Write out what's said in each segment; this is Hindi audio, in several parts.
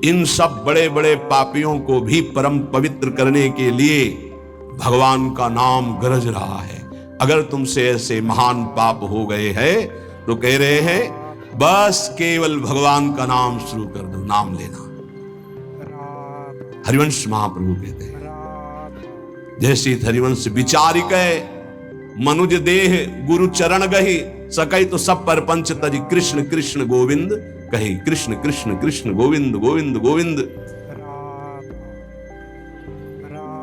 इन सब बड़े बड़े पापियों को भी परम पवित्र करने के लिए भगवान का नाम गरज रहा है। अगर तुमसे ऐसे महान पाप हो गए हैं तो कह रहे हैं बस केवल भगवान का नाम शुरू कर दो, नाम लेना। हरिवंश महाप्रभु कहते हैं जैसे हरिवंश विचारिक मनुज देह गुरु चरण गही सकै तो सब परपंच तज कृष्ण कृष्ण गोविंद कही। कृष्ण कृष्ण कृष्ण गोविंद गोविंद गोविंद।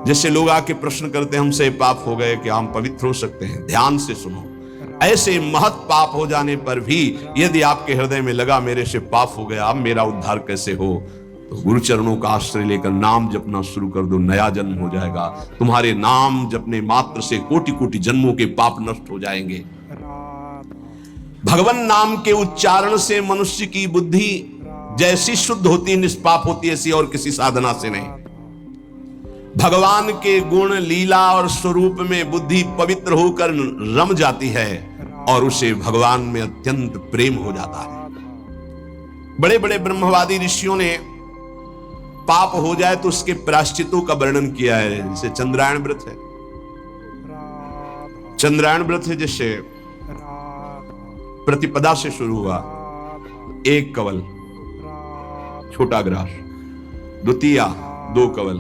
जैसे लोग आके प्रश्न करते हैं हमसे पाप हो गए कि हम पवित्र हो सकते हैं? ध्यान से सुनो, ऐसे महत पाप हो जाने पर भी यदि आपके हृदय में लगा मेरे से पाप हो गया, अब मेरा उद्धार कैसे हो, तो गुरु चरणों का आश्रय लेकर नाम जपना शुरू कर दो, नया जन्म हो जाएगा। तुम्हारे नाम जपने मात्र से कोटि कोटि जन्मों के पाप नष्ट हो जाएंगे। भगवान नाम के उच्चारण से मनुष्य की बुद्धि जैसी शुद्ध होती, निष्पाप होती, ऐसी और किसी साधना से नहीं। भगवान के गुण लीला और स्वरूप में बुद्धि पवित्र होकर रम जाती है और उसे भगवान में अत्यंत प्रेम हो जाता है। बड़े बड़े ब्रह्मवादी ऋषियों ने पाप हो जाए तो उसके प्रायश्चितों का वर्णन किया है। जैसे चंद्रायण व्रत है, चंद्रायण व्रत है जैसे प्रतिपदा से शुरू हुआ, एक कवल छोटा ग्रास, द्वितीया 2 कवल,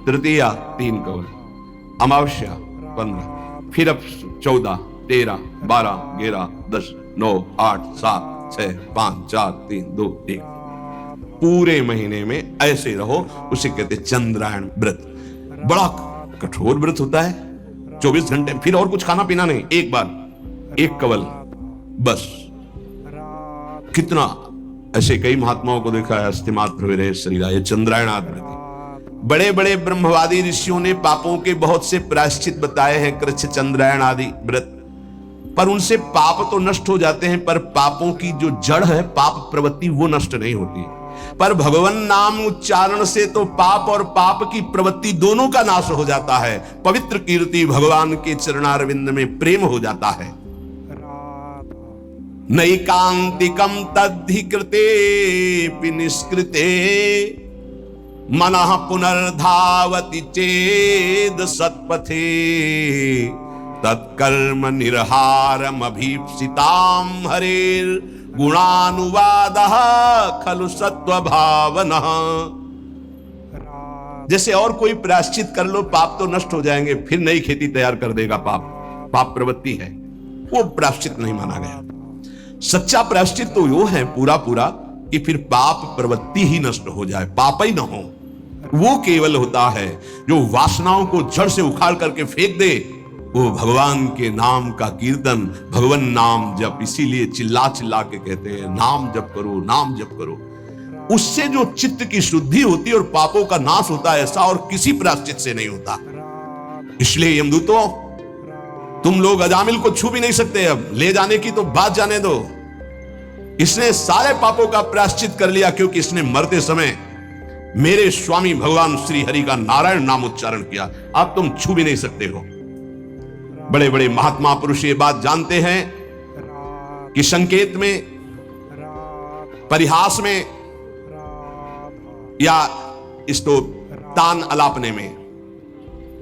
तृतीया 3 कवल, अमावस्या 15, फिर अब 14, 13, 12, 11, 10, 9, 8, 7, 6, 5, 4, 3, 2, 1। पूरे महीने में ऐसे रहो, उसे कहते चंद्रायण व्रत। बड़ा कठोर व्रत होता है, 24 घंटे, फिर और कुछ खाना पीना नहीं, एक बार 1 कवल बस। कितना ऐसे कई महात्माओं को देखा है, अस्तिमात्र हुए रहे शरीर, ये चंद्रायण व्रत। बड़े बड़े ब्रह्मवादी ऋषियों ने पापों के बहुत से प्रायश्चित बताए हैं, कृच्छ चंद्रायण आदि व्रत, पर उनसे पाप तो नष्ट हो जाते हैं, पर पापों की जो जड़ है, पाप प्रवृत्ति, वो नष्ट नहीं होती। पर भगवान नाम उच्चारण से तो पाप और पाप की प्रवृत्ति दोनों का नाश हो जाता है। पवित्र कीर्ति भगवान के चरणारविंद में प्रेम हो जाता है। नैकांतिकम तद्धि कृते निष्कृते मनः पुनर्धावति चेद सत्पथे तत्कर्म निर्हारम अभीप्सिताम हरेर गुणानुवादः खलु सत्व भावनः। जैसे और कोई प्रायश्चित कर लो पाप तो नष्ट हो जाएंगे, फिर नई खेती तैयार कर देगा पाप प्रवृत्ति है, वो प्रायश्चित नहीं माना गया। सच्चा प्रायश्चित तो वो है पूरा पूरा कि फिर पाप प्रवृत्ति ही नष्ट हो जाए, पाप ही ना हो। वो केवल होता है जो वासनाओं को जड़ से उखाड़ करके फेंक दे, वो भगवान के नाम का कीर्तन, भगवान नाम जप। इसीलिए चिल्ला चिल्ला के कहते हैं नाम जप करो, नाम जप करो। उससे जो चित्त की शुद्धि होती है और पापों का नाश होता है, ऐसा और किसी प्रायश्चित से नहीं होता। इसलिए यमदूतों, तुम लोग अजामिल को छू भी नहीं सकते, अब ले जाने की तो बात जाने दो। इसने सारे पापों का प्रायश्चित कर लिया क्योंकि इसने मरते समय मेरे स्वामी भगवान श्री हरि का नारायण नाम उच्चारण किया। अब तुम छू भी नहीं सकते हो। बड़े बड़े महात्मा पुरुष ये बात जानते हैं कि संकेत में, परिहास में या इसको तान अलापने में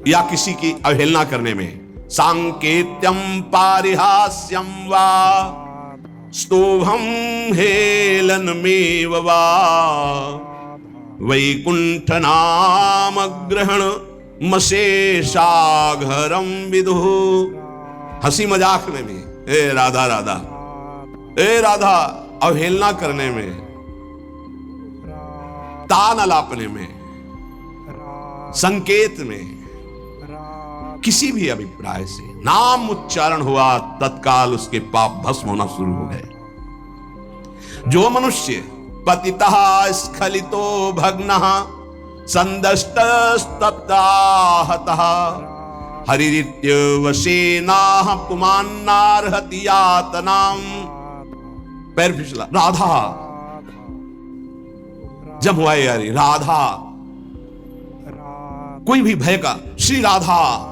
या किसी की अवहेलना करने में, सांकेत्यम पारिहास्यम वा स्तोभम हेलनमेव वा वैकुंठ नाम ग्रहण मशेषाघरम विदुः। हंसी मजाक में भी ए राधा राधा, ए राधा, अवहेलना करने में, तान अलापने में, संकेत में, किसी भी अभिप्राय से नाम उच्चारण हुआ, तत्काल उसके पाप भस्म होना शुरू हो गए। जो मनुष्य पतितः स्खलितो भग्नः संदष्टस्तप्ताहतः हरिरित्यवशेनाः पुमान्नार्हति यातनाम्। पैर फिसला, राधा जब हुआ यारी, राधा, कोई भी भय का, श्री राधा,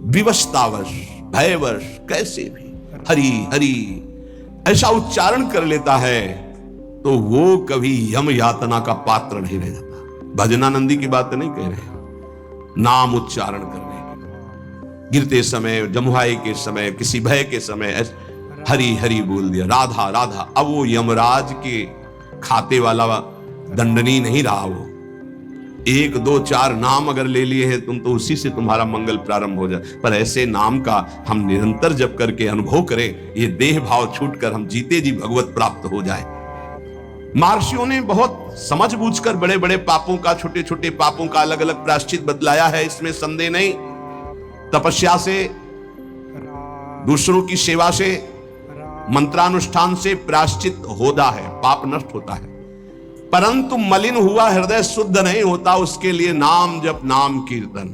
विवशतावश, भयवश, कैसे भी हरि हरि ऐसा उच्चारण कर लेता है तो वो कभी यम यातना का पात्र नहीं रह जाता। भजनानंदी की बात नहीं कह रहे, नाम उच्चारण करने की, गिरते समय, जमुहाई के समय, किसी भय के समय हरि हरि बोल दिया, राधा राधा। अब वो यमराज के खाते वाला दंडनी नहीं रहा। वो 1 2 4 नाम अगर ले लिए हैं तुम, तो उसी से तुम्हारा मंगल प्रारंभ हो जाए। पर ऐसे नाम का हम निरंतर जप करके अनुभव करें, ये देह भाव छूटकर हम जीते जी भगवत प्राप्त हो जाए। महर्षियों ने बहुत समझ बूझकर बड़े बड़े पापों का, छोटे छोटे पापों का अलग अलग प्रायश्चित बतलाया है, इसमें संदेह नहीं। तपस्या से, दूसरों की सेवा से, मंत्रानुष्ठान से प्रायश्चित होता है, पाप नष्ट होता है। परंतु मलिन हुआ हृदय शुद्ध नहीं होता, उसके लिए नाम जप, नाम कीर्तन,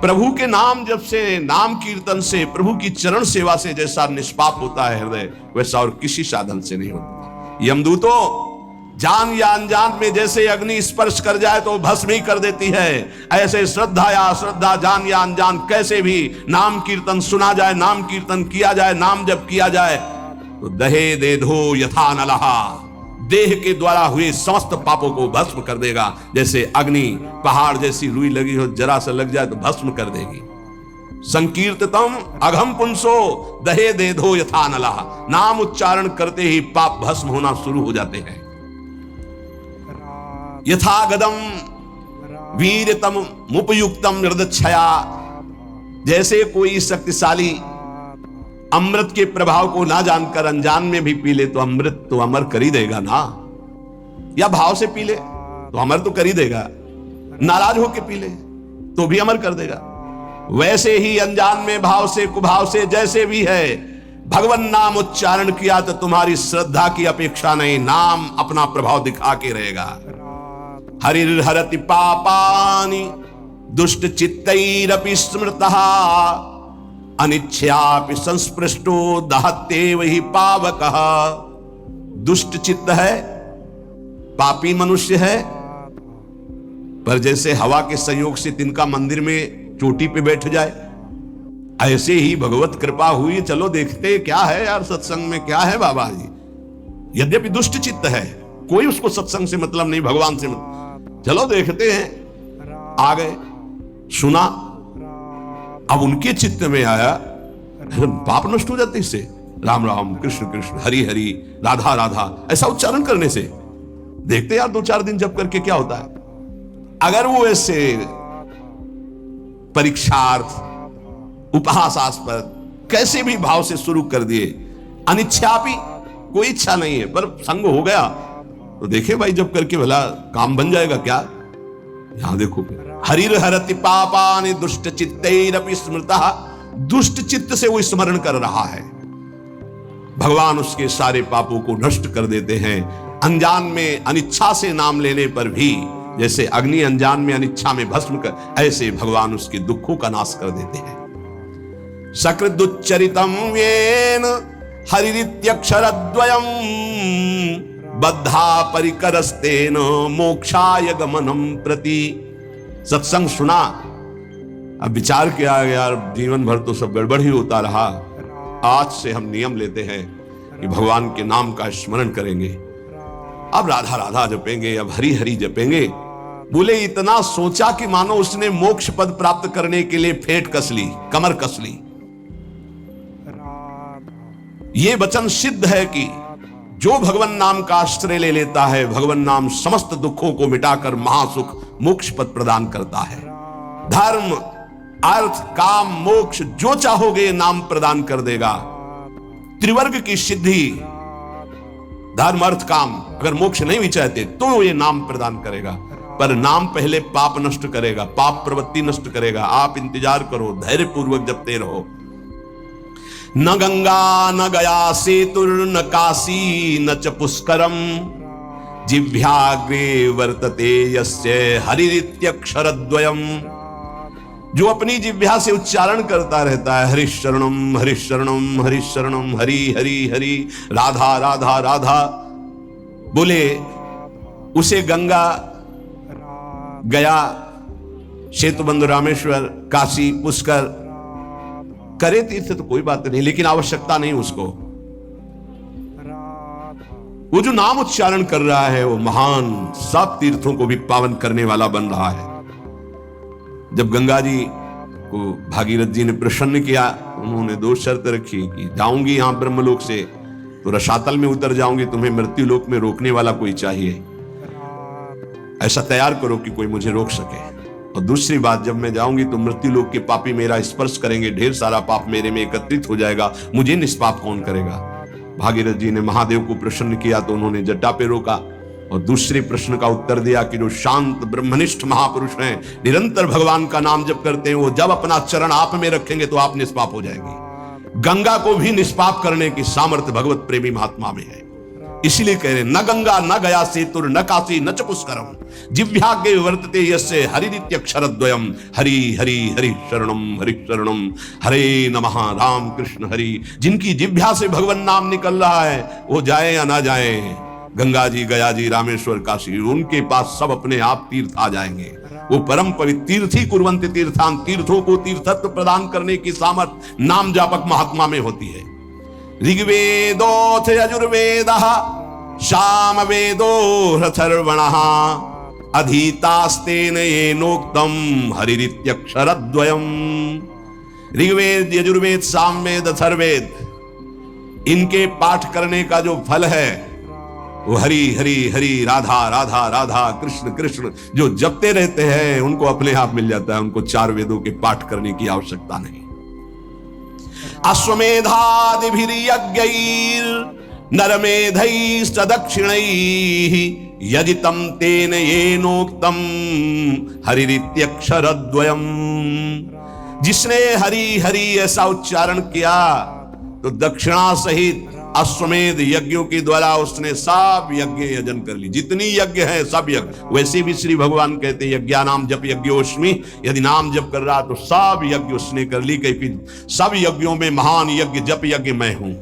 प्रभु के नाम जप से, नाम कीर्तन से, प्रभु की चरण सेवा से जैसा निष्पाप होता है हृदय, वैसा और किसी साधन से नहीं होता। यमदूतों जान या अनजान में जैसे अग्नि स्पर्श कर जाए तो भस्म ही कर देती है, ऐसे श्रद्धा या अश्रद्धा, जान या अनजान, कैसे भी नाम कीर्तन सुना जाए, नाम कीर्तन किया जाए, नाम जप किया जाए तो दहे दे धो यथा नलहा, देह के द्वारा हुए समस्त पापों को भस्म कर देगा। जैसे अग्नि पहाड़ जैसी रुई लगी हो, जरा सा लग जाए तो भस्म कर देगी। संकीर्ततम अघम पुंसो दहे दे धो यथा नलहा, नाम उच्चारण करते ही पाप भस्म होना शुरू हो जाते हैं। यथागदम वीरतम मुपयुक्तम निर्दक्षया, जैसे कोई शक्तिशाली अमृत के प्रभाव को ना जानकर अनजान में भी पी ले तो अमृत तो अमर कर ही देगा ना, या भाव से पी ले तो अमर तो कर ही देगा, नाराज होकर पी ले तो भी अमर कर देगा। वैसे ही अनजान में, भाव से, कुभाव से, जैसे भी है, भगवान नाम उच्चारण किया तो तुम्हारी श्रद्धा की अपेक्षा नहीं, नाम अपना प्रभाव दिखा के रहेगा। हरिर्हरति पापानि दुष्ट चित्तैरपि स्मृतः, अनिच्छयापि संस्पृष्टो दहत्येव हि पावकः। दुष्ट चित्त है, पापी मनुष्य है, पर जैसे हवा के संयोग से तिनका मंदिर में चोटी पे बैठ जाए, ऐसे ही भगवत कृपा हुई, चलो देखते क्या है यार सत्संग में, क्या है बाबा जी। यद्यपि दुष्ट चित्त है, कोई उसको सत्संग से मतलब नहीं, भगवान से मतलब, चलो देखते हैं। आ गए, सुना, अब उनके चित्त में आया, पाप नष्ट हो जाते इससे, राम राम कृष्ण कृष्ण हरि हरि राधा राधा ऐसा उच्चारण करने से। देखते यार 2-4 दिन जप करके क्या होता है। अगर वो ऐसे परीक्षार्थ, उपहासास्पद, कैसे भी भाव से शुरू कर दिए, अनिच्छापि, कोई इच्छा नहीं है पर संग हो गया, तो देखे भाई जब करके भला काम बन जाएगा क्या। यहां देखो, हरिर्हरति पापानि दुष्ट चित्तैरपि स्मृतः, दुष्ट चित्त से वो स्मरण कर रहा है, भगवान उसके सारे पापों को नष्ट कर देते हैं। अनजान में अनिच्छा से नाम लेने पर भी, जैसे अग्नि अनजान में अनिच्छा में भस्म कर, ऐसे भगवान उसके दुखों का नाश कर देते हैं। सकृदुच्चरितम येन हरिरित्यक्षरद्वयम् बद्धा परिकरस्तेन मोक्षाय गमनम प्रति। सत्संग सुना, अब विचार किया यार जीवन भर तो सब गड़बड़ ही होता रहा, आज से हम नियम लेते हैं कि भगवान के नाम का स्मरण करेंगे, अब राधा राधा जपेंगे, अब हरि हरि जपेंगे। बोले इतना सोचा कि मानो उसने मोक्ष पद प्राप्त करने के लिए फेंट कस ली, कमर कस ली। ये वचन सिद्ध है कि जो भगवान नाम का आश्रय ले लेता है, भगवान नाम समस्त दुखों को मिटाकर महासुख मोक्ष पद प्रदान करता है। धर्म अर्थ काम मोक्ष जो चाहोगे नाम प्रदान कर देगा। त्रिवर्ग की सिद्धि, धर्म अर्थ काम, अगर मोक्ष नहीं भी चाहते तो ये नाम प्रदान करेगा, पर नाम पहले पाप नष्ट करेगा, पाप प्रवृत्ति नष्ट करेगा। आप इंतजार करो, धैर्य पूर्वक जपते रहो। न गंगा न गया सेतुर्न काशी न च पुष्करम जिह्वाग्रे वर्तते यस्य हरिरित्यक्षरद्वयम्। जो अपनी जिह्वा से उच्चारण करता रहता है, हरिशरणम हरिशरणम हरिशरणम, हरि हरि हरि राधा राधा राधा, बोले उसे गंगा, गया, सेतुबंध, रामेश्वर, काशी, पुष्कर करे तीर्थ तो कोई बात नहीं, लेकिन आवश्यकता नहीं उसको। वो जो नाम उच्चारण कर रहा है वो महान सब तीर्थों को भी पावन करने वाला बन रहा है। जब गंगा जी को भागीरथ जी ने प्रसन्न किया, उन्होंने दो शर्त रखी कि जाऊंगी यहां ब्रह्मलोक से तो रसातल में उतर जाऊंगी, तुम्हें मृत्यु लोक में रोकने वाला कोई चाहिए, ऐसा तैयार करो कि कोई मुझे रोक सके। और दूसरी बात, जब मैं जाऊंगी तो मृत्यु लोक के पापी मेरा स्पर्श करेंगे, ढेर सारा पाप मेरे में एकत्रित हो जाएगा, मुझे निष्पाप कौन करेगा। भागीरथ जी ने महादेव को प्रसन्न किया तो उन्होंने जटा पे रोका और दूसरे प्रश्न का उत्तर दिया कि जो शांत ब्रह्मनिष्ठ महापुरुष हैं, निरंतर भगवान का नाम जप करते हैं, वो जब अपना चरण आप में रखेंगे तो आप निष्पाप हो जाएंगे। गंगा को भी निष्पाप करने की सामर्थ्य भगवत प्रेमी महात्मा में है। इसलिए कह रहे न गंगा न गया सेतुर न काशी न च पुष्करम जिह्वाग्रे वर्तते यस्य हरिरित्यक्षरद्वयम् हरि हरि हरि शरणम हरे नमः राम कृष्ण हरि। जिनकी जिह्वा से भगवान नाम निकल रहा है वो जाए या ना जाए, गंगा जी गया जी रामेश्वर काशी, उनके पास सब अपने आप तीर्थ आ जाएंगे। वो परम पवित्र तीर्थी कुर्वन्ति तीर्थान, तीर्थों को तीर्थत्व प्रदान करने की सामर्थ्य नाम जापक महात्मा में होती है। ऋग्वेदोऽथ यजुर्वेदः सामवेदो ह्यथर्वणः अधीतास्तेन येनोक्तम् हरिरित्यक्षरद्वयम्। ऋग्वेद यजुर्वेद सामवेद अथर्ववेद, इनके पाठ करने का जो फल है वो हरि हरि हरि राधा राधा राधा कृष्ण कृष्ण जो जपते रहते हैं उनको अपने आप मिल जाता है। उनको चार वेदों के पाठ करने की आवश्यकता नहीं। अश्वमेधादिभिर्यज्ञैर् नरमेधैस्तदक्षिणैः यजितं तेन येनोक्तं हरिरित्यक्षरद्वयम्। जिसने हरि हरि ऐसा उच्चारण किया तो दक्षिणा सहित अश्वमेध यज्ञों के द्वारा उसने सब यज्ञ यजन कर ली। जितनी यज्ञ है सब यज्ञ। वैसे भी श्री भगवान कहते हैं यज्ञानाम जप यज्ञोस्मि, यदि नाम जप कर रहा तो सब यज्ञ उसने कर ली। क्योंकि सब यज्ञों में महान यज्ञ जप यज्ञ मैं हूं।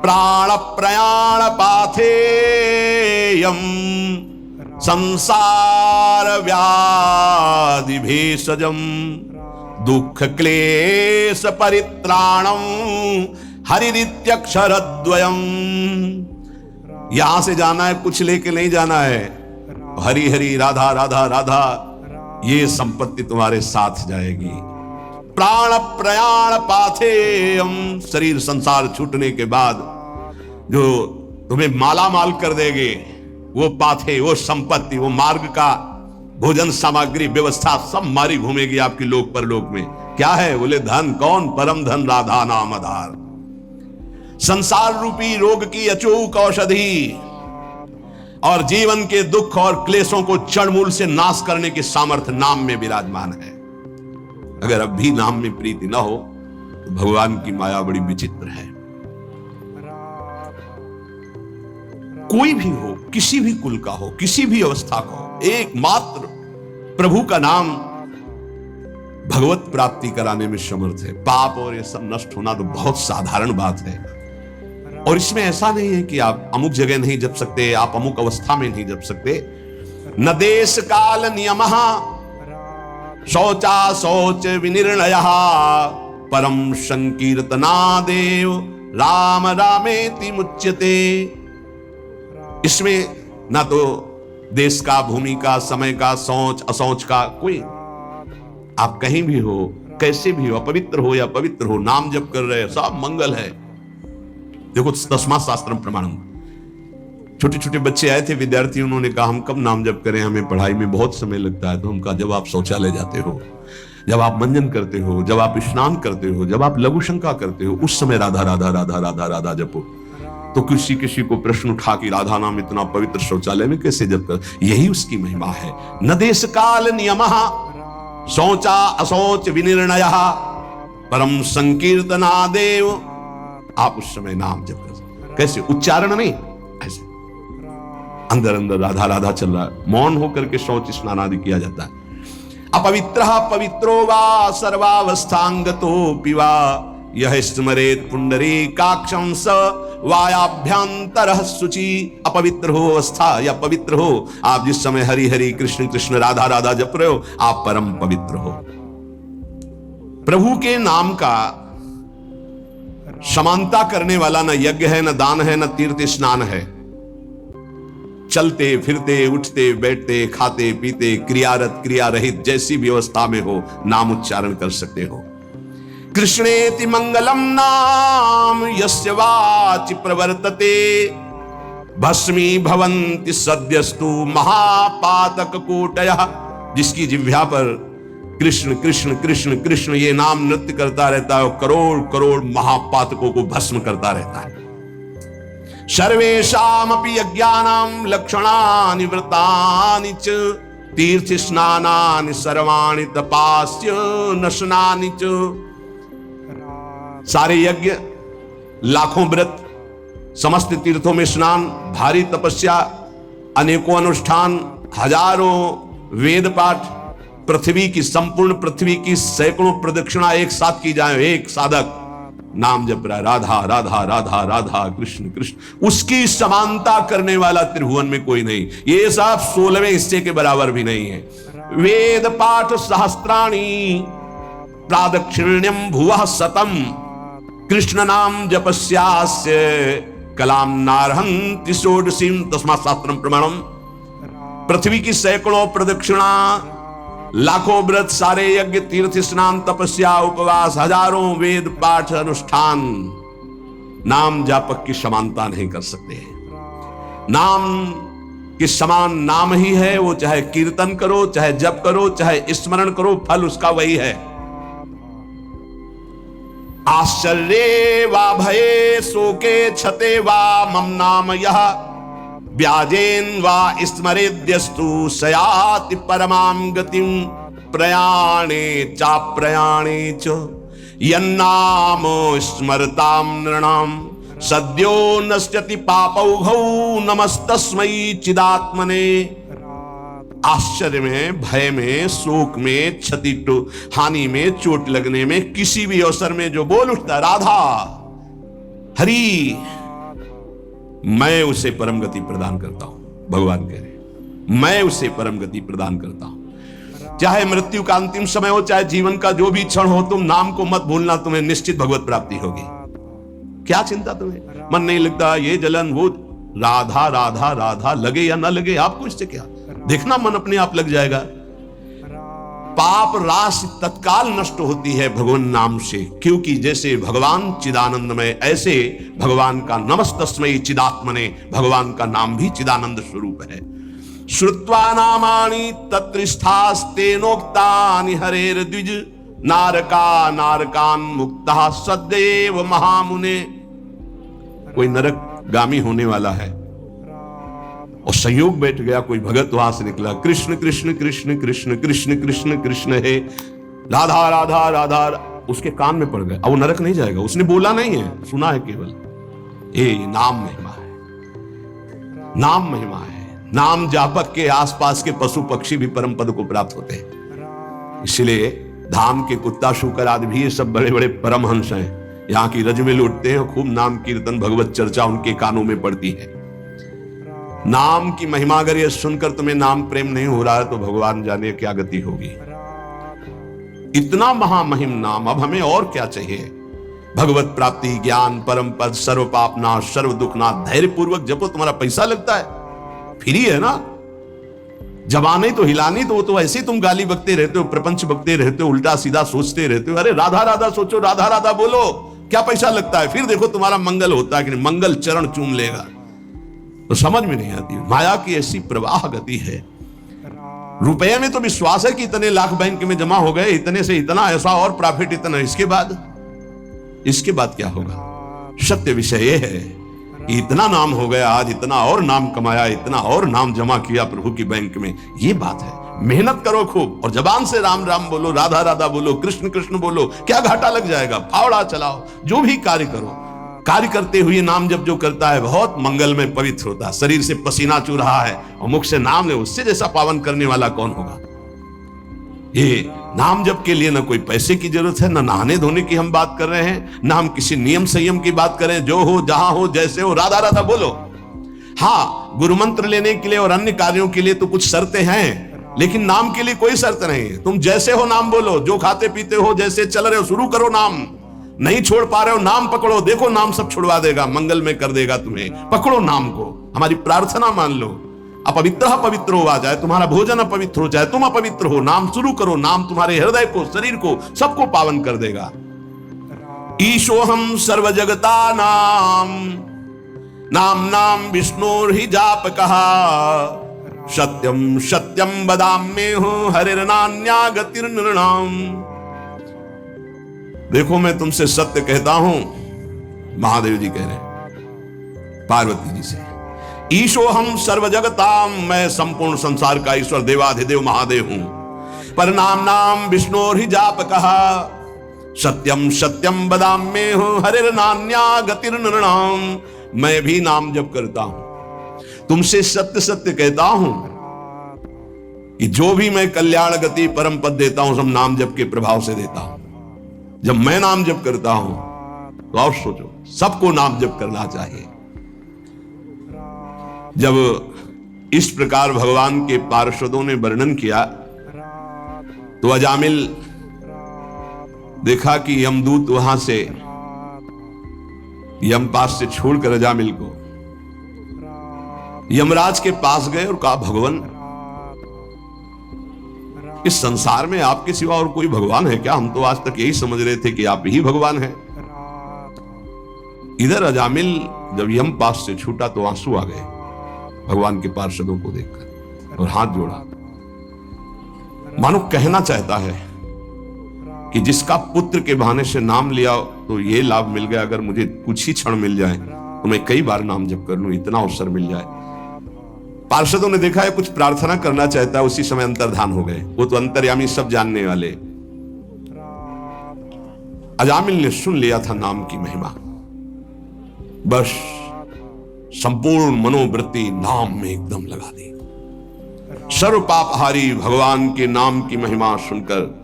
प्राण प्रयाण पाथेयम संसार व्याधि भेषजम दुख क्लेश परित्राणम हरिरित्यक्षरद्वयम्। यहां से जाना है, कुछ लेके नहीं जाना है। हरि हरि राधा राधा राधा, ये संपत्ति तुम्हारे साथ जाएगी। प्राण प्रयाण पाथेयम, शरीर संसार छूटने के बाद जो तुम्हें माला माल कर देगे वो पाथे, वो संपत्ति, वो मार्ग का भोजन सामग्री व्यवस्था सब मारी घूमेगी आपकी लोक परलोक में। क्या है? बोले धन। कौन? परम धन राधा नाम आधार। संसार रूपी रोग की अचूक औषधि और जीवन के दुख और क्लेशों को जड़मूल से नाश करने की सामर्थ्य नाम में विराजमान है। अगर अब भी नाम में प्रीति न हो तो भगवान की माया बड़ी विचित्र है। कोई भी हो, किसी भी कुल का हो, किसी भी अवस्था का हो, एकमात्र प्रभु का नाम भगवत प्राप्ति कराने में समर्थ है। पाप और ये सब नष्ट होना तो बहुत साधारण बात है। और इसमें ऐसा नहीं है कि आप अमुक जगह नहीं जप सकते, आप अमुक अवस्था में नहीं जप सकते। न देश काल नियमः शौचा शौच विनिर्णयः परम संकीर्तनादेव राम रामेति मुच्यते। इसमें ना तो देश का, भूमि का, समय का, सोच असोच का कोई, आप कहीं भी हो, कैसे भी हो, अपवित्र हो या पवित्र हो, नाम जप कर रहे हैं, सब मंगल है। देखो तस्मात् शास्त्रम प्रमाणम। छोटे छोटे बच्चे आए थे, विद्यार्थी, उन्होंने कहा हम कब नाम जप करें, हमें पढ़ाई में बहुत समय लगता है। तो हम कहा जब आप शौचालय जाते हो, जब आप मंजन करते हो, जब आप स्नान करते हो, जब आप लघु शंका करते हो, उस समय राधा राधा राधा राधा राधा जपो। तो किसी किसी को प्रश्न उठा कि राधा नाम इतना पवित्र शौचालय में कैसे जप कर? यही उसकी महिमा है। न देश काल नियमः शौचा अशौच विनिर्णयः परम संकीर्तनादेव। आप उस समय नाम जप कर, कैसे? उच्चारण नहीं, ऐसे अंदर अंदर राधा राधा चल रहा है। मौन होकर के शौच स्नान आदि किया जाता है। अपवित्रः पवित्रो वा सर्वावस्थांगतोऽपि वा यह स्मरेत पुंडरीकाक्षं स वायाभ्यंतरः शुचि। अपवित्र हो अवस्था या पवित्र हो, आप जिस समय हरि हरि कृष्ण कृष्ण राधा राधा जप रहे हो, आप परम पवित्र हो। प्रभु के नाम का समानता करने वाला न यज्ञ है, न दान है, न तीर्थ स्नान है। चलते फिरते उठते बैठते खाते पीते क्रियारत क्रिया रहित जैसी व्यवस्था में हो नाम उच्चारण कर सकते हो। कृष्णेति मंगलम नाम यस्य वाचि प्रवर्तते भस्मी भवन्ति सद्यस्तु महापातक कोटयः। जिसकी जिह्वा पर कृष्ण कृष्ण कृष्ण कृष्ण ये नाम नृत्य करता रहता है, करोड़ करोड़ महापातकों को भस्म करता रहता है। सर्वेषामपि यज्ञानां लक्षणानि व्रतानि च तीर्थ स्नानानि सर्वाणि तपास्य नशनानि च। सारे यज्ञ, लाखों व्रत, समस्त तीर्थों में स्नान, भारी तपस्या, अनेकों अनुष्ठान, हजारों वेद पाठ, पृथ्वी की संपूर्ण पृथ्वी की सैकड़ों प्रदक्षिणा एक साथ की जाए, एक साधक नाम जप रहा है राधा राधा राधा राधा कृष्ण कृष्ण, उसकी समानता करने वाला त्रिभुवन में कोई नहीं। ये सब 16वें हिस्से के बराबर भी नहीं है। वेद पाठ सहस्त्राणि प्रादक्षिण्यम भुवः शतम कृष्ण नाम जपस्यास्य कलाम नारहन्ति षोडशीं तस्मात् शास्त्रम प्रमाणम। पृथ्वी की सैकड़ों प्रदक्षिणा, लाखों व्रत, सारे यज्ञ, तीर्थ स्नान, तपस्या, उपवास, हजारों वेद पाठ अनुष्ठान नाम जापक की समानता नहीं कर सकते। नाम के समान नाम ही है, वो चाहे कीर्तन करो, चाहे जप करो, चाहे स्मरण करो, फल उसका वही है। आश्चर्ये वा भये शोके क्षते वा मम नाम यः व्याजेन वा स्मरेद्यस्तु सयाति परमां गतिं प्रयाणे चाप्रयाणे च यन्नाम स्मरतां नृणां सद्यो नश्यति पापौघौ नमस्तस्मै चिदात्मने। आश्चर्य में, भय में, शोक में, क्षति हानि में, चोट लगने में, किसी भी अवसर में जो बोल उठता राधा हरि, मैं उसे परम गति प्रदान करता हूं। भगवान कह रहे मैं उसे परम गति प्रदान करता हूं। चाहे मृत्यु का अंतिम समय हो, चाहे जीवन का जो भी क्षण हो, तुम नाम को मत भूलना, तुम्हें निश्चित भगवत प्राप्ति होगी। क्या चिंता तुम्हें? मन नहीं लगता, ये जलन वो, राधा राधा राधा लगे या ना लगे आपको इससे क्या, देखना मन अपने आप लग जाएगा। पाप राशि तत्काल नष्ट होती है भगवान नाम से, क्योंकि जैसे भगवान चिदानंदमय, ऐसे भगवान का नमस्तस्मै चिदात्मने, भगवान का नाम भी चिदानंद स्वरूप है। श्रुत्वा नामानि तत्रिष्ठास्तेनोक्तानि हरेर्द्विज नारका नारकान मुक्ता सदैव महामुने। कोई नरक गामी होने वाला है और संयोग बैठ गया, कोई भगत वहां से निकला, कृष्ण कृष्ण कृष्ण कृष्ण कृष्ण कृष्ण कृष्ण है राधा राधा राधा, उसके कान में पड़ गया। अब वो नरक नहीं जाएगा, उसने बोला नहीं है, सुना है केवल। नाम महिमा है, नाम महिमा है। नाम जापक के आसपास के पशु पक्षी भी परम पद को प्राप्त होते हैं। इसलिए धाम के कुत्ता शुकर आदि भी ये सब बड़े बड़े परमहंस हैं, यहाँ की रज में लौटते हैं, खूब नाम कीर्तन भगवत चर्चा उनके कानों में पड़ती है। नाम की महिमा अगर ये सुनकर तुम्हें नाम प्रेम नहीं हो रहा है तो भगवान जाने क्या गति होगी। इतना महामहिम नाम, अब हमें और क्या चाहिए? भगवत प्राप्ति, ज्ञान, परम पद, सर्व पापनाश, सर्व दुखनाश। धैर्य पूर्वक जपो, तुम्हारा पैसा लगता है, फ्री है ना। जबाने तो हिलानी, तो वो तो ऐसे तुम गाली बकते रहते हो, प्रपंच बकते रहते हो, उल्टा सीधा सोचते रहते हो। अरे राधा राधा सोचो, राधा राधा बोलो, क्या पैसा लगता है? फिर देखो तुम्हारा मंगल होता है कि नहीं, मंगल चरण चूम लेगा। तो समझ में नहीं आती, माया की ऐसी प्रवाह गति है। रुपये में तो विश्वास है कि इतने लाख बैंक में जमा हो गए, इतने से इतना, ऐसा और प्रॉफिट इतना, इसके बाद क्या होगा? सत्य विषय यह है कि इतना नाम हो गया, आज इतना और नाम कमाया, इतना और नाम जमा किया प्रभु की बैंक में, ये बात है। मेहनत करो खूब और जबान से राम राम बोलो, राधा राधा बोलो, कृष्ण कृष्ण बोलो, क्या घाटा लग जाएगा? फावड़ा चलाओ, जो भी कार्य करो, कार्य करते हुए नाम जब जो करता है बहुत मंगल में पवित्र होता है। शरीर से पसीना चू रहा है और मुख से नाम ले, उससे जैसा पावन करने वाला कौन होगा? ये नाम जप के लिए ना कोई पैसे की जरूरत है, ना नहाने धोने की हम बात कर रहे हैं, ना हम किसी नियम संयम की बात करें। जो हो, जहां हो, जैसे हो, राधा राधा बोलो। हाँ, गुरु मंत्र लेने के लिए और अन्य कार्यों के लिए तो कुछ शर्तें हैं, लेकिन नाम के लिए कोई शर्त नहीं है। तुम जैसे हो नाम बोलो, जो खाते पीते हो, जैसे चल रहे हो, शुरू करो नाम। नहीं छोड़ पा रहे हो, नाम पकड़ो, देखो नाम सब छुड़वा देगा, मंगल में कर देगा तुम्हें। पकड़ो नाम को, हमारी प्रार्थना मान लो। अपवित्र पवित्र हो आ जाए, तुम्हारा भोजन अपवित्र हो जाए, तुम अपवित्र हो, नाम शुरू करो। नाम तुम्हारे हृदय को, शरीर को, सबको पावन कर देगा। ईशोहम सर्व जगता नाम, नाम नाम विष्णुर्हि जाप कहा, सत्यम सत्यम वदाम्ये हूं हरिर्नान्या गतिर्नृणाम। देखो मैं तुमसे सत्य कहता हूं, महादेव जी कह रहे हैं पार्वती जी से। ईशो हम सर्व जगताम, मैं संपूर्ण संसार का ईश्वर देवाधिदेव महादेव हूं। पर नाम नाम विष्णुर्हि जाप कहा, सत्यम सत्यम वदाम्ये हूं हरिर्नान्या गतिर्नृणाम। मैं भी नाम जप करता हूं, तुमसे सत्य सत्य कहता हूं कि जो भी मैं कल्याण गति परम पद देता हूं, सब नाम जप के प्रभाव से देता हूं। जब मैं नाम जप करता हूं तो और सोचो, सबको नाम जप करना चाहिए। जब इस प्रकार भगवान के पार्षदों ने वर्णन किया तो अजामिल देखा कि यमदूत वहां से यमपास से छोड़कर अजामिल को यमराज के पास गए और कहा, भगवान इस संसार में आपके सिवा और कोई भगवान है क्या? हम तो आज तक यही समझ रहे थे कि आप ही भगवान हैं। इधर अजामिल जब यमपास से छूटा तो आंसू आ गए भगवान के पार्षदों को देखकर और हाथ जोड़ा, मानो कहना चाहता है कि जिसका पुत्र के बहाने से नाम लिया तो ये लाभ मिल गया, अगर मुझे कुछ ही क्षण मिल जाए तो मैं कई बार नाम जप कर लूं, इतना अवसर मिल जाए। पार्षदों ने देखा है कुछ प्रार्थना करना चाहता है, उसी समय अंतर्धान हो गए। वो तो अंतर्यामी, सब जानने वाले। अजामिल ने सुन लिया था नाम की महिमा, बस संपूर्ण मनोवृत्ति नाम में एकदम लगा दी। सर्व पापहारी भगवान के नाम की महिमा सुनकर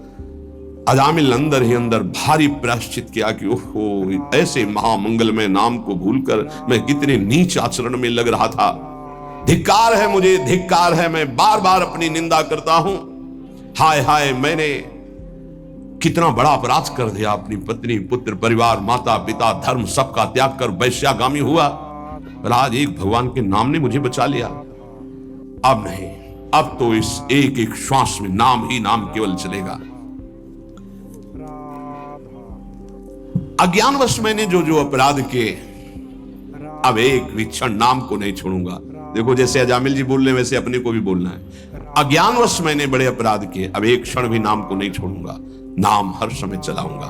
अजामिल अंदर ही अंदर भारी प्रायश्चित किया कि ओहो, ऐसे महामंगलमय नाम को भूलकर मैं कितने नीच आचरण में लग रहा था। धिक्कार है मुझे, धिक्कार है, मैं बार बार अपनी निंदा करता हूं। हाय हाय, मैंने कितना बड़ा अपराध कर दिया। अपनी पत्नी, पुत्र, परिवार, माता पिता, धर्म सबका त्याग कर वैश्यागामी हुआ, पर आज एक भगवान के नाम ने मुझे बचा लिया। अब नहीं, अब तो इस एक एक श्वास में नाम ही नाम केवल चलेगा। अज्ञानवश मैंने जो जो अपराध किए, अब एक भी क्षण नाम को नहीं छोड़ूंगा। देखो जैसे अजामिल जी बोल रहे वैसे अपने को भी बोलना है। अज्ञानवश मैंने बड़े अपराध किए, अब एक क्षण भी नाम को नहीं छोड़ूंगा, नाम हर समय चलाऊंगा।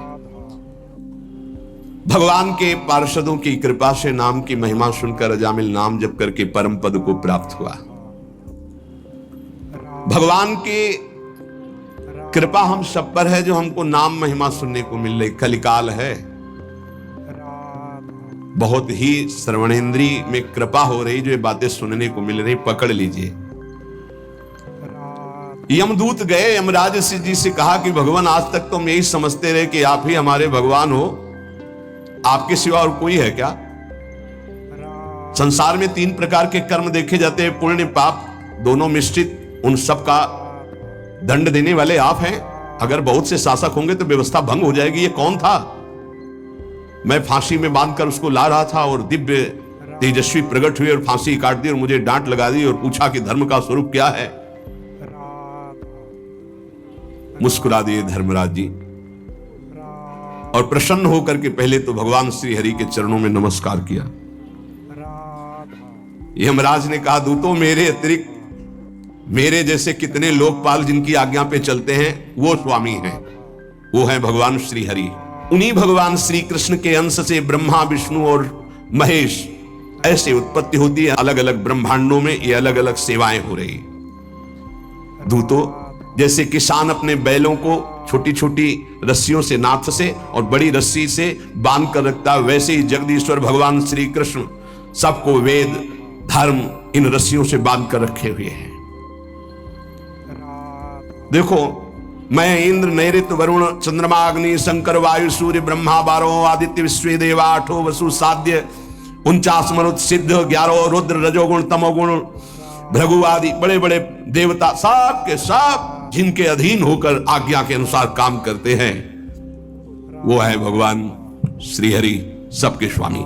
भगवान के पार्षदों की कृपा से नाम की महिमा सुनकर अजामिल नाम जप करके परम पद को प्राप्त हुआ। भगवान की कृपा हम सब पर है, जो हमको नाम महिमा सुनने को मिल रही। कलिकाल है, बहुत ही श्रवणेंद्री में कृपा हो रही, जो ये बातें सुनने को मिल रही, पकड़ लीजिए। यमदूत गए यमराज जी से कहा कि भगवान आज तक तो हम यही समझते रहे कि आप ही हमारे भगवान हो, आपके सिवा और कोई है क्या? संसार में 3 प्रकार के कर्म देखे जाते हैं, पुण्य पाप दोनों मिश्रित, उन सब का दंड देने वाले आप हैं। अगर बहुत से शासक होंगे तो व्यवस्था भंग हो जाएगी। ये कौन था? मैं फांसी में बांधकर उसको ला रहा था और दिव्य तेजस्वी प्रकट हुए और फांसी काट दी और मुझे डांट लगा दी और पूछा कि धर्म का स्वरूप क्या है। मुस्कुरा दिए धर्मराज जी और प्रसन्न होकर के पहले तो भगवान श्री हरि के चरणों में नमस्कार किया। यमराज ने कहा, दूतों मेरे अतिरिक्त मेरे जैसे कितने लोकपाल जिनकी आज्ञा पे चलते हैं वो स्वामी हैं, वो हैं भगवान श्री हरि। उन्हीं भगवान श्री कृष्ण के अंश से ब्रह्मा, विष्णु और महेश ऐसे उत्पत्ति होती है। अलग अलग ब्रह्मांडों में ये अलग अलग सेवाएं हो रही। दूतों, जैसे किसान अपने बैलों को छोटी छोटी रस्सियों से, नाथ से और बड़ी रस्सी से बांध कर रखता है, वैसे ही जगदीश्वर भगवान श्री कृष्ण सबको वेद, धर्म इन रस्सियों से बांध कर रखे हुए हैं। देखो, मैं इंद्र, नैऋत्य, वरुण, चंद्रमा, अग्नि, शंकर, वायु, सूर्य, ब्रह्मा 12 आदित्य, विश्व देवा 8 वसु, साध्य 49 मरुत, सिद्ध 11 रुद्र, रजोगुण, तमोगुण, भृगु आदि बड़े बड़े देवता, सब के सब जिनके अधीन होकर आज्ञा के अनुसार काम करते हैं, वो है भगवान श्रीहरि सबके स्वामी।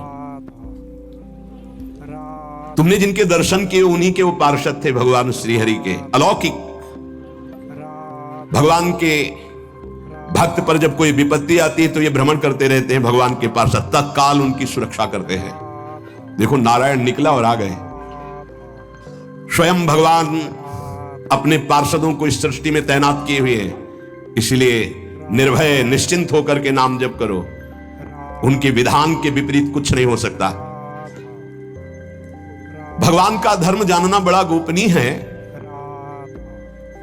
तुमने जिनके दर्शन किए उन्हीं के वो पार्षद थे भगवान श्रीहरि के, अलौकिक। भगवान के भक्त पर जब कोई विपत्ति आती है तो ये भ्रमण करते रहते हैं भगवान के पार्षद, तत्काल उनकी सुरक्षा करते हैं। देखो नारायण निकला और आ गए। स्वयं भगवान अपने पार्षदों को इस सृष्टि में तैनात किए हुए हैं, इसलिए निर्भय निश्चिंत होकर के नाम जप करो। उनके विधान के विपरीत कुछ नहीं हो सकता। भगवान का धर्म जानना बड़ा गोपनीय है।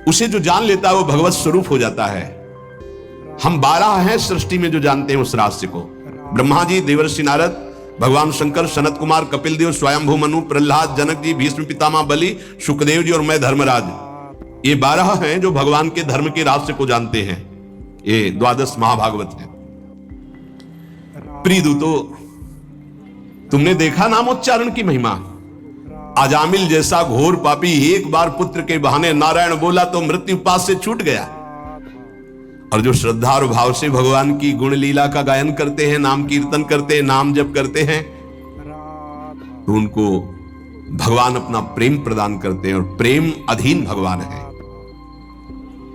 उसे जो जान लेता है वो भगवत स्वरूप हो जाता है। हम 12 हैं सृष्टि में जो जानते हैं उस रहस्य को। ब्रह्मा जी, देवर्षि नारद, भगवान शंकर, सनत कुमार, कपिल देव, स्वयंभू मनु, प्रहलाद, जनक जी, भीष्म पितामह बलि, सुखदेव जी और मैं धर्मराज। ये 12 हैं जो भगवान के धर्म के रहस्य को जानते हैं। ये 12 महाभागवत है। प्रिय दूतो, तुमने देखा नामोच्चारण की महिमा। अजामिल जैसा घोर पापी एक बार पुत्र के बहाने नारायण बोला तो मृत्यु पास से छूट गया। और जो श्रद्धा और भाव से भगवान की गुण लीला का गायन करते हैं, नाम कीर्तन करते हैं, नाम जप करते हैं, तो उनको भगवान अपना प्रेम प्रदान करते हैं। और प्रेम अधीन भगवान है।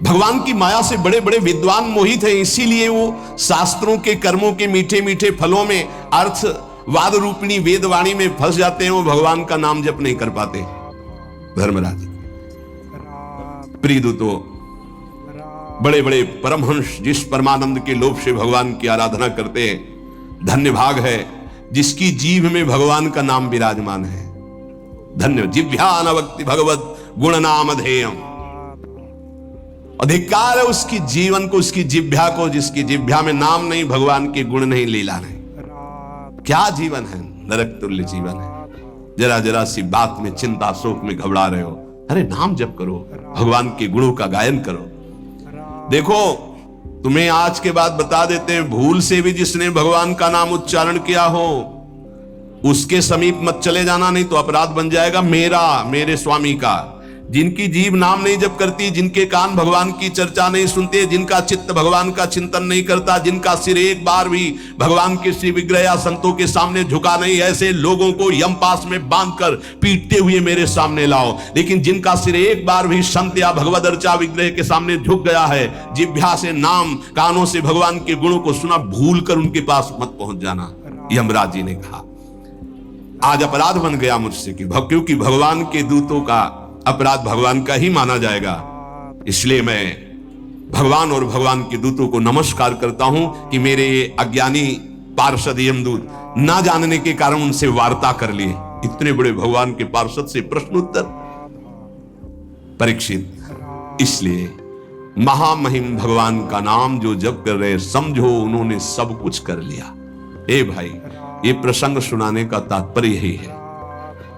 भगवान की माया से बड़े बड़े विद्वान मोहित हैं, इसीलिए वो शास्त्रों के कर्मों के मीठे मीठे फलों में, अर्थवाद रूपिणी वेदवाणी में फंस जाते हैं। वो भगवान का नाम जप नहीं कर पाते। धर्मराज, प्रिय दूतो, बड़े बड़े परमहंस जिस परमानंद के लोभ से भगवान की आराधना करते हैं, धन्य भाग है जिसकी जीभ में भगवान का नाम विराजमान है। धन्य जिह्वानवक्ति भगवत गुण नाम अधेयम। अधिकार है उसकी जीवन को, उसकी जिह्वा को, जिसकी जिह्वा में नाम नहीं, भगवान के गुण नहीं, लीला नहीं। क्या जीवन है, नरक तुल्य जीवन है। जरा जरा सी बात में चिंता शोक में घबरा रहे हो, अरे नाम जप करो, भगवान के गुणों का गायन करो। देखो, तुम्हें आज के बाद बता देते हैं, भूल से भी जिसने भगवान का नाम उच्चारण किया हो उसके समीप मत चले जाना, नहीं तो अपराध बन जाएगा मेरा, मेरे स्वामी का। जिनकी जीभ नाम नहीं जप करती, जिनके कान भगवान की चर्चा नहीं सुनते, जिनका चित्त भगवान का चिंतन नहीं करता, जिनका सिर एक बार भी भगवान के श्री विग्रह या संतों के सामने झुका नहीं, ऐसे लोगों को यमपास में बांधकर पीटते हुए मेरे सामने लाओ। लेकिन जिनका सिर एक बार भी संत या भगवद अर्चा विग्रह के सामने झुक गया है, जिह्वा से नाम, कानों से भगवान के गुणों को सुना, भूल कर उनके पास मत पहुंच जाना। यमराज जी ने कहा। आज अपराध बन गया मुझसे क्योंकि भगवान के दूतों का अपराध भगवान का ही माना जाएगा। इसलिए मैं भगवान और भगवान के दूतों को नमस्कार करता हूं कि मेरे अज्ञानी पार्षद यमदूत ना जानने के कारण उनसे वार्ता कर लिए। इतने बड़े भगवान के पार्षद से प्रश्न उत्तर। परीक्षित, इसलिए महामहिम भगवान का नाम जो जप कर रहे, समझो उन्होंने सब कुछ कर लिया। ए भाई, ये प्रसंग सुनाने का तात्पर्य यही है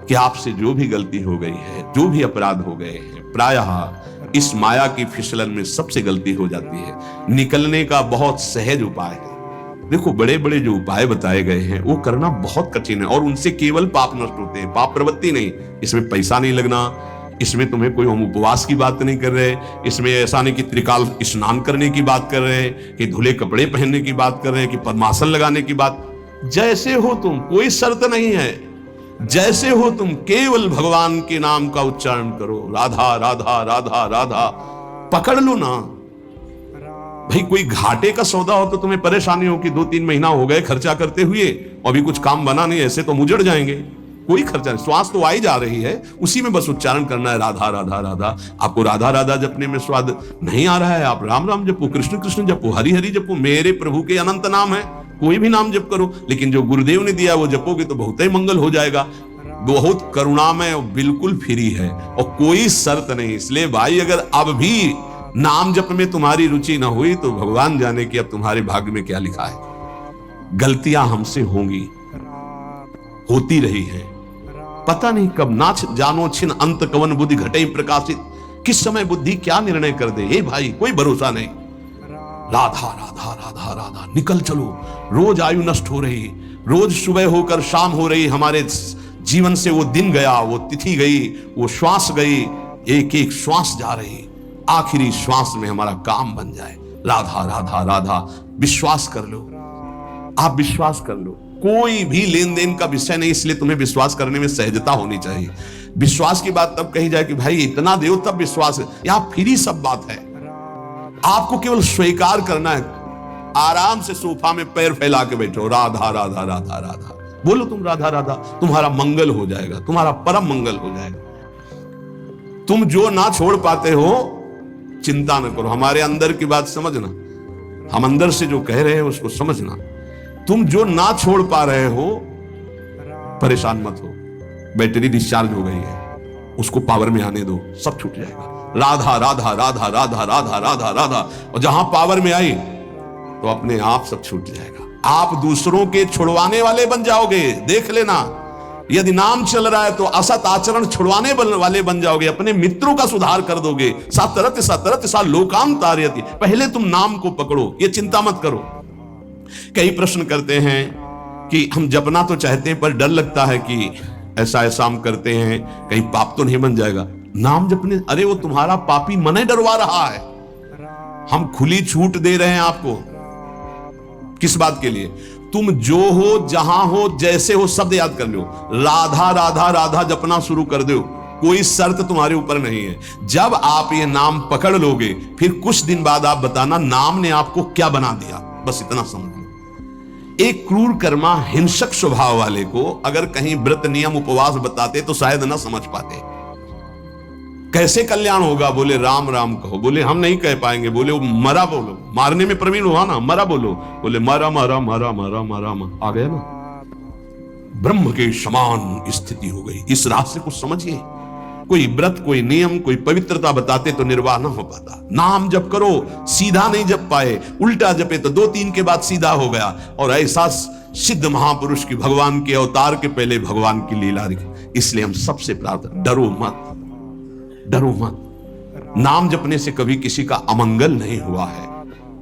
कि आपसे जो भी गलती हो गई है, जो भी अपराध हो गए हैं, प्रायः इस माया की फिसलन में सबसे गलती हो जाती है। निकलने का बहुत सहज उपाय है। देखो, बड़े बड़े जो उपाय बताए गए हैं वो करना बहुत कठिन है और उनसे केवल पाप नष्ट होते हैं, पाप प्रवृत्ति नहीं। इसमें पैसा नहीं लगना, इसमें तुम्हें कोई हम उपवास की बात नहीं कर रहे, इसमें ऐसा नहीं कि त्रिकाल स्नान करने की बात कर रहे हैं, कि धुले कपड़े पहनने की बात कर रहे हैं, कि पद्मासन लगाने की बात। जैसे हो तुम, कोई शर्त नहीं है। जैसे हो तुम, केवल भगवान के नाम का उच्चारण करो। राधा राधा राधा राधा पकड़ लो ना भाई। कोई घाटे का सौदा हो तो तुम्हें परेशानी हो कि 2-3 महीना हो गए खर्चा करते हुए, अभी कुछ काम बना नहीं, ऐसे तो मुजड़ जाएंगे। कोई खर्चा नहीं, श्वास तो आई जा रही है, उसी में बस उच्चारण करना है, राधा राधा राधा। आपको राधा राधा जपने में स्वाद नहीं आ रहा है, आप राम राम जपो, कृष्ण कृष्ण जपो, हरि हरि जपो। मेरे प्रभु के अनंत नाम है, कोई भी नाम जप करो, लेकिन जो गुरुदेव ने दिया वो जपोगे तो बहुत ही मंगल हो जाएगा। बहुत करुणामय और बिल्कुल फ्री है और कोई शर्त नहीं। इसलिए भाई, अगर अब भी नाम जप में तुम्हारी रुचि ना हुई तो भगवान जाने कि अब तुम्हारे भाग्य में क्या लिखा है। गलतियां हमसे होंगी, होती रही है, पता नहीं कब। ना जानो छिन अंत कवन बुद्धि घटे प्रकाशित, किस समय बुद्धि क्या निर्णय कर दे। हे भाई, कोई भरोसा नहीं। राधा राधा राधा राधा, निकल चलो। रोज आयु नष्ट हो रही, रोज सुबह होकर शाम हो रही, हमारे जीवन से वो दिन गया, वो तिथि गई, वो श्वास गई, एक एक श्वास जा रही। आखिरी श्वास में हमारा काम बन जाए। राधा राधा राधा, विश्वास कर लो। आप विश्वास कर लो, कोई भी लेन देन का विषय नहीं, इसलिए तुम्हें विश्वास करने में सहजता होनी चाहिए। विश्वास की बात तब कही जाए कि भाई इतना दो तब विश्वास है, यहां फ्री सब बात है। आपको केवल स्वीकार करना है। आराम से सोफा में पैर फैला के बैठो, राधा राधा राधा राधा बोलो, तुम राधा राधा, तुम्हारा मंगल हो जाएगा, तुम्हारा परम मंगल हो जाएगा। तुम जो ना छोड़ पाते हो चिंता न करो, हमारे अंदर की बात समझना, हम अंदर से जो कह रहे हैं उसको समझना। तुम जो ना छोड़ पा रहे हो परेशान मत हो, बैटरी डिस्चार्ज हो गई है, उसको पावर में आने दो, सब छूट जाएगा। राधा राधा राधा राधा राधा राधा राधा, और जहां पावर में आई तो अपने आप सब छूट जाएगा। आप दूसरों के छुड़वाने वाले बन जाओगे, देख लेना। यदि नाम चल रहा है तो असत आचरण छुड़वाने वाले बन जाओगे, अपने मित्रों का सुधार कर दोगे। सतरत सतरत सा लोकाम तारयति, पहले तुम नाम को पकड़ो, ये चिंता मत करो। कई प्रश्न करते हैं कि हम जपना तो चाहते हैं पर डर लगता है कि ऐसा ऐसा हम करते हैं कहीं पाप तो नहीं बन जाएगा नाम जपने। अरे वो तुम्हारा पापी मन ही डरवा रहा है। हम खुली छूट दे रहे हैं आपको, किस बात के लिए? तुम जो हो, जहां हो, जैसे हो, शब्द याद कर लो। राधा राधा राधा जपना शुरू कर दो, कोई शर्त तुम्हारे ऊपर नहीं है। जब आप ये नाम पकड़ लोगे फिर कुछ दिन बाद आप बताना नाम ने आपको क्या बना दिया, बस इतना समझ लो। एक क्रूर कर्मा हिंसक स्वभाव वाले को अगर कहीं व्रत नियम उपवास बताते तो शायद ना समझ पाते। कैसे कल्याण होगा? बोले राम राम कहो, बोले हम नहीं कह पाएंगे, बोले वो मरा बोलो, मारने में प्रवीण हुआ ना, मरा बोलो, बोले मरा मरा मरा मरा मरा आ गया ना, ब्रह्म के समान स्थिति हो गई। इस रहस्य को समझिए। कोई व्रत, कोई नियम, कोई पवित्रता बताते तो निर्वाह ना हो पाता। नाम जप करो, सीधा नहीं जप पाए, उल्टा जपे तो 2-3 के बाद सीधा हो गया। और ऐसा सिद्ध महापुरुष की भगवान के अवतार के पहले भगवान की लीला दिखी। इसलिए हम सबसे प्रार्थना, डरो मत, डरो मत। नाम जपने से कभी किसी का अमंगल नहीं हुआ है।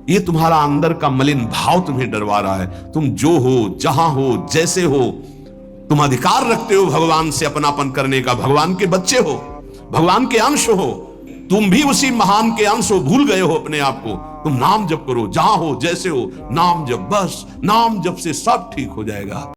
ये तुम्हारा अंदर का मलिन भाव तुम्हें डरवा रहा है। तुम जो हो, जहां हो, जैसे हो, तुम अधिकार रखते हो भगवान से अपनापन करने का। भगवान के बच्चे हो, भगवान के अंश हो, तुम भी उसी महान के अंश हो। भूल गए हो अपने आप को। तुम नाम जप करो, जहां हो, जैसे हो, नाम जप, बस नाम जप से सब ठीक हो जाएगा।